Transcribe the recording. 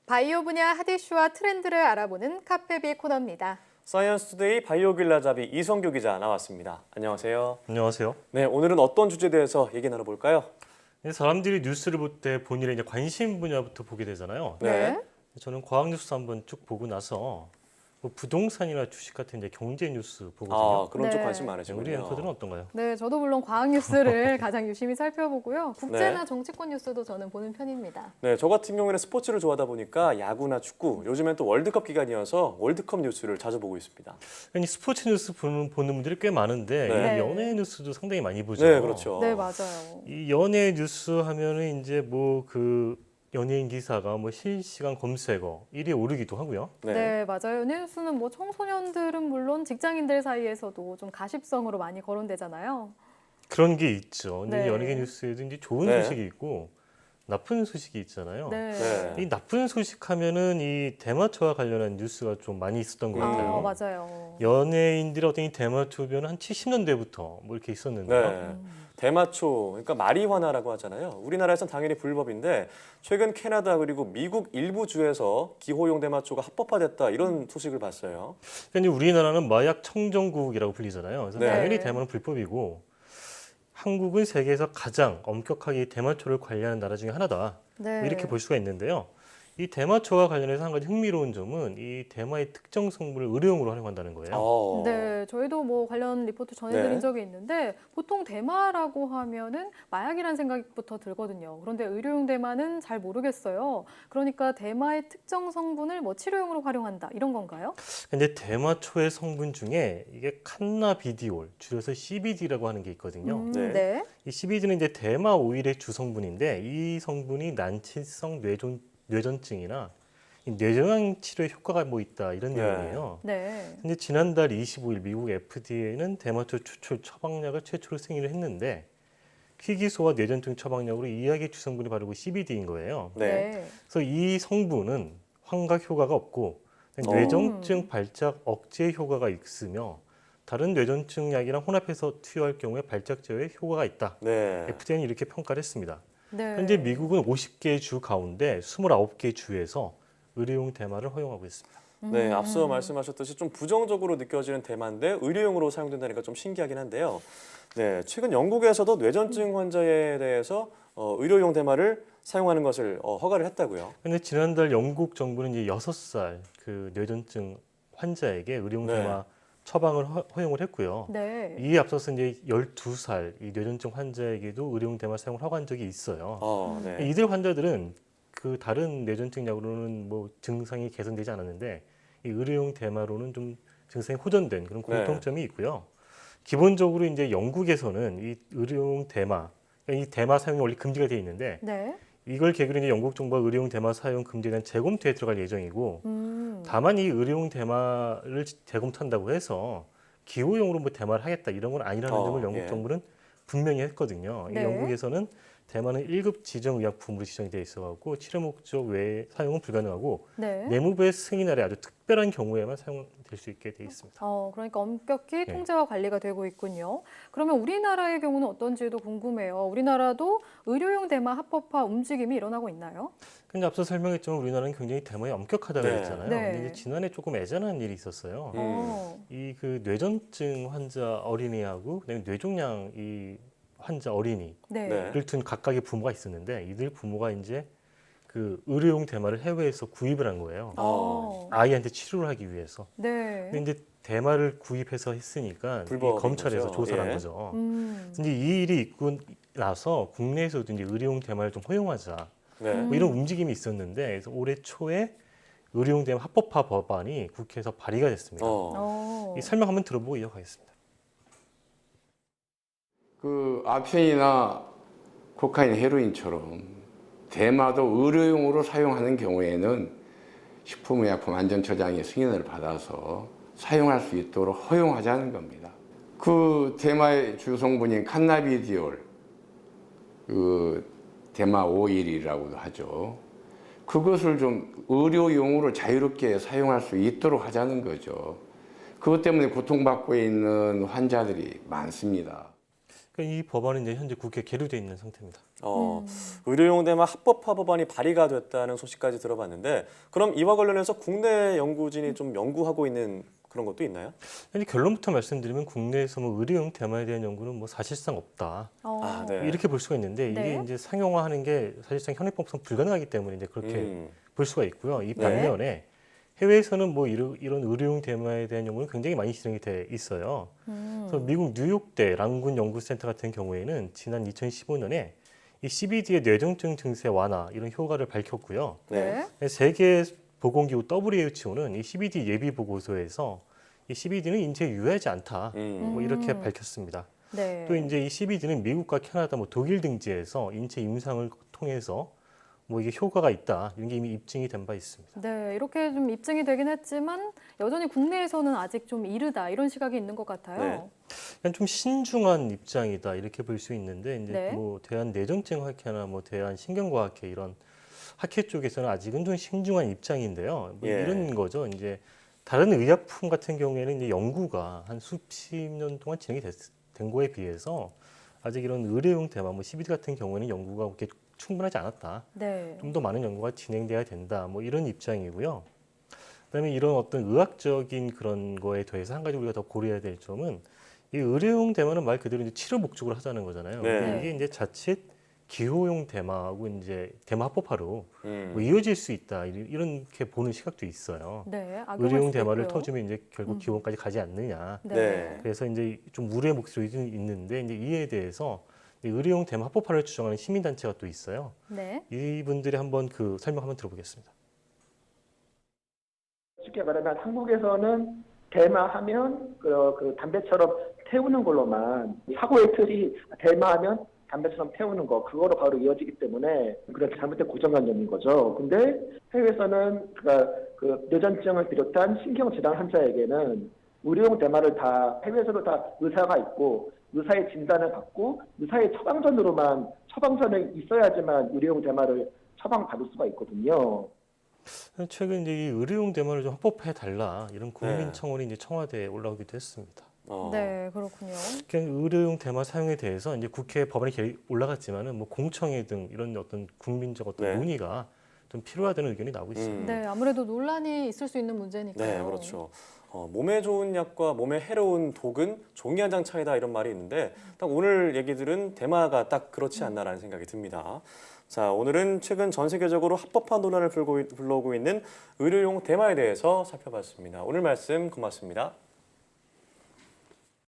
바이오 분야 핫 이슈와 트렌드를 알아보는 카페비 코너입니다. 사이언스투데이 바이오길라잡이 이성규 기자 나왔습니다. 안녕하세요. 안녕하세요. 네, 오늘은 어떤 주제에 대해서 얘기 나눠볼까요? 사람들이 뉴스를 볼 때 본인의 이제 관심 분야부터 보게 되잖아요. 네. 저는 과학 뉴스 한번 쭉 보고 나서 뭐 부동산이나 주식 같은 이제 경제 뉴스 보거든요. 그런 쪽 네. 관심 우리 많으시군요. 앵커들은 어떤가요? 네, 저도 물론 과학 뉴스를 가장 유심히 살펴보고요. 국제나 네. 정치권 뉴스도 저는 보는 편입니다. 네, 저 같은 경우에는 스포츠를 좋아하다 보니까 야구나 축구, 요즘엔 또 월드컵 기간이어서 월드컵 뉴스를 자주 보고 있습니다. 이 스포츠 뉴스 보는 분들이 꽤 많은데 네. 이 연예 뉴스도 상당히 많이 보죠. 네, 그렇죠. 네, 맞아요. 이 연예 뉴스 하면은 이제 뭐 그 연예인 기사가 뭐 실시간 검색어 1위에 오르기도 하고요. 네, 맞아요. 연예 뉴스는 뭐 청소년들은 물론 직장인들 사이에서도 좀 가십성으로 많이 거론되잖아요. 그런 게 있죠. 근데 네. 연예 뉴스에도 이제 좋은 네. 소식이 있고 나쁜 소식이 있잖아요. 네. 네. 이 나쁜 소식 하면은 이 대마초와 관련한 뉴스가 좀 많이 있었던 것 같아요. 맞아요. 연예인들의 어떤 이 대마초 변은 한 70년대부터 뭐 이렇게 있었는데요. 네. 대마초, 그러니까 마리화나라고 하잖아요. 우리나라에선 당연히 불법인데 최근 캐나다 그리고 미국 일부 주에서 기호용 대마초가 합법화됐다 이런 소식을 봤어요. 그러니까 이제 우리나라는 마약 청정국이라고 불리잖아요. 그래서 네. 당연히 대마는 불법이고 한국은 세계에서 가장 엄격하게 이 대마초를 관리하는 나라 중에 하나다. 네. 뭐 이렇게 볼 수가 있는데요. 이 대마초와 관련해서 한 가지 흥미로운 점은 이 대마의 특정 성분을 의료용으로 활용한다는 거예요. 네, 저희도 뭐 관련 리포트 전해드린 네. 적이 있는데 보통 대마라고 하면은 마약이라는 생각부터 들거든요. 그런데 의료용 대마는 잘 모르겠어요. 그러니까 대마의 특정 성분을 뭐 치료용으로 활용한다 이런 건가요? 근데 대마초의 성분 중에 이게 칸나비디올, 줄여서 CBD라고 하는 게 있거든요. 네. 네. 이 CBD는 이제 대마 오일의 주성분인데 이 성분이 난치성 뇌전증이나 이 뇌종양 치료에 효과가 뭐 있다 이런 네. 내용이에요. 네. 근데 지난달 25일 미국 FDA는 대마초 추출 처방약을 최초로 승인을 했는데 희귀소와 뇌전증 처방약으로 이 약의 주성분이 바로 그 CBD인 거예요. 네. 그래서 이 성분은 환각 효과가 없고 뇌전증 발작 억제 효과가 있으며 다른 뇌전증 약이랑 혼합해서 투여할 경우에 발작 제어에 효과가 있다. 네. FDA는 이렇게 평가를 했습니다. 네. 현재 미국은 50개 주 가운데 29개 주에서 의료용 대마를 허용하고 있습니다. 네, 앞서 말씀하셨듯이 좀 부정적으로 느껴지는 대마인데 의료용으로 사용된다니까 좀 신기하긴 한데요. 네, 최근 영국에서도 뇌전증 환자에 대해서 의료용 대마를 사용하는 것을 허가를 했다고요. 근데 지난달 영국 정부는 이제 6살 그 뇌전증 환자에게 의료용 네. 대마 처방을 허용을 했고요. 네. 이에 앞서서 이제 12살 이 뇌전증 환자에게도 의료용 대마 사용을 허가한 적이 있어요. 네. 이들 환자들은 그 다른 뇌전증 약으로는 뭐 증상이 개선되지 않았는데 이 의료용 대마로는 좀 증상이 호전된 그런 공통점이 있고요. 기본적으로 이제 영국에서는 이 의료용 대마, 그러니까 이 대마 사용이 원래 금지가 돼 있는데 네. 이걸 계기로 이제 영국 정부가 의료용 대마 사용 금지에 대한 재검토에 들어갈 예정이고 다만 이 의료용 대마를 재검토한다고 해서 기호용으로 뭐 대마를 하겠다 이런 건 아니라는 점을 영국 정부는 분명히 했거든요. 네. 이 영국에서는 대마는 1급 지정의약품으로 지정이 돼 있어갖고 치료 목적 외에 사용은 불가능하고 네. 내무부의 승인 아래 아주 특별한 경우에만 사용될 수 있게 돼 있습니다. 그러니까 엄격히 통제와 관리가 되고 있군요. 그러면 우리나라의 경우는 어떤지도 궁금해요. 우리나라도 의료용 대마 합법화 움직임이 일어나고 있나요? 근데 앞서 설명했지만 우리나라는 굉장히 대마에 엄격하다고 네. 했잖아요. 네. 근데 이제 지난해 조금 애잔한 일이 있었어요. 이 그 뇌전증 환자 어린이하고 그다음에 뇌종양 이 환자 어린이를 네. 둔 각각의 부모가 있었는데 이들 부모가 이제 그 의료용 대마를 해외에서 구입을 한 거예요. 아이한테 치료를 하기 위해서. 네. 근데 이제 대마를 구입해서 했으니까 이 불법인 검찰에서 거죠. 조사를 한 예. 거죠. 음. 이제 이 일이 있고 나서 국내에서도 이제 의료용 대마를 좀 허용하자 네. 뭐 이런 움직임이 있었는데 그래서 올해 초에 의료용 대마 합법화 법안이 국회에서 발의가 됐습니다. 이 설명 한번 들어보고 이어가겠습니다. 그 아펜이나 코카인, 헤로인처럼 대마도 의료용으로 사용하는 경우에는 식품의약품안전처장의 승인을 받아서 사용할 수 있도록 허용하자는 겁니다. 그 대마의 주성분인 칸나비디올, 그 대마 오일이라고도 하죠. 그것을 좀 의료용으로 자유롭게 사용할 수 있도록 하자는 거죠. 그것 때문에 고통받고 있는 환자들이 많습니다. 이 법안은 이제 현재 국회에 계류돼 있는 상태입니다. 의료용 대마 합법화 법안이 발의가 됐다는 소식까지 들어봤는데 그럼 이와 관련해서 국내 연구진이 좀 연구하고 있는 그런 것도 있나요? 현재 결론부터 말씀드리면 국내에서 뭐 의료용 대마에 대한 연구는 뭐 사실상 없다. 네. 이렇게 볼 수가 있는데 이게 네. 이제 상용화하는 게 사실상 현행법상 불가능하기 때문에 이제 그렇게 볼 수가 있고요. 이 네. 반면에 해외에서는 뭐 이런 의료용 대마에 대한 연구는 굉장히 많이 진행이 돼 있어요. 그래서 미국 뉴욕대 랑군 연구센터 같은 경우에는 지난 2015년에 이 CBD의 뇌전증 증세 완화 이런 효과를 밝혔고요. 네. 세계 보건기구 WHO는 이 CBD 예비 보고서에서 이 CBD는 인체에 유해하지 않다. 뭐 이렇게 밝혔습니다. 네. 또 이제 이 CBD는 미국과 캐나다, 뭐 독일 등지에서 인체 임상을 통해서 뭐 이게 효과가 있다. 이런 게 이미 입증이 된 바 있습니다. 네, 이렇게 좀 입증이 되긴 했지만 여전히 국내에서는 아직 좀 이르다 이런 시각이 있는 것 같아요. 네. 그냥 좀 신중한 입장이다 이렇게 볼 수 있는데 이제 네. 뭐 대한뇌전증학회나 뭐 대한신경과학회 이런 학회 쪽에서는 아직은 좀 신중한 입장인데요. 뭐 예. 이런 거죠. 이제 다른 의약품 같은 경우에는 이제 연구가 한 수십 년 동안 진행이 된 거에 비해서 아직 이런 의료용 대마, 뭐 CBD 같은 경우에는 연구가 그렇게 충분하지 않았다. 네. 좀 더 많은 연구가 진행돼야 된다. 뭐 이런 입장이고요. 그다음에 이런 어떤 의학적인 그런 거에 대해서 한 가지 우리가 더 고려해야 될 점은 이 의료용 대마는 말 그대로 이제 치료 목적으로 하자는 거잖아요. 네. 근데 이게 이제 자칫 기호용 대마하고 이제 대마 합법화로 음. 뭐 이어질 수 있다. 이렇게 보는 시각도 있어요. 네. 악용할 의료용 수도 대마를 있고요. 터주면 이제 결국 기호까지 가지 않느냐. 네. 그래서 이제 좀 우려의 목소리도 있는데 이제 이에 대해서 이 의료용 대마 합법화를 주장하는 시민단체가 또 있어요. 네. 이분들이 한번 그 설명 한번 들어보겠습니다. 쉽게 말하면 한국에서는 대마하면 그 담배처럼 태우는 걸로만 사고의 틀이 대마하면 담배처럼 태우는 거 그거로 바로 이어지기 때문에 그런 잘못된 고정관념인 거죠. 근데 해외에서는 그 뇌전증을 비롯한 신경질환 환자에게는 의료용 대마를 다 해외에서도 다 의사가 있고 의사의 진단을 받고 의사의 처방전으로만 처방전이 있어야지만 의료용 대마를 처방받을 수가 있거든요. 최근 이제 이 의료용 대마를 좀 합법해 달라 이런 국민 청원이 이제 청와대에 올라오기도 했습니다. 네, 그렇군요. 그냥 의료용 대마 사용에 대해서 이제 국회 법안이 올라갔지만은 뭐 공청회 등 이런 어떤 국민적 어떤 네. 논의가 좀 필요하다는 의견이 나오고 있습니다. 네, 아무래도 논란이 있을 수 있는 문제니까요. 네, 그렇죠. 몸에 좋은 약과 몸에 해로운 독은 종이 한 장 차이다 이런 말이 있는데 딱 오늘 얘기들은 대마가 딱 그렇지 않나라는 생각이 듭니다. 자, 오늘은 최근 전 세계적으로 합법화 논란을 불러오고 있는 의료용 대마에 대해서 살펴봤습니다. 오늘 말씀 고맙습니다.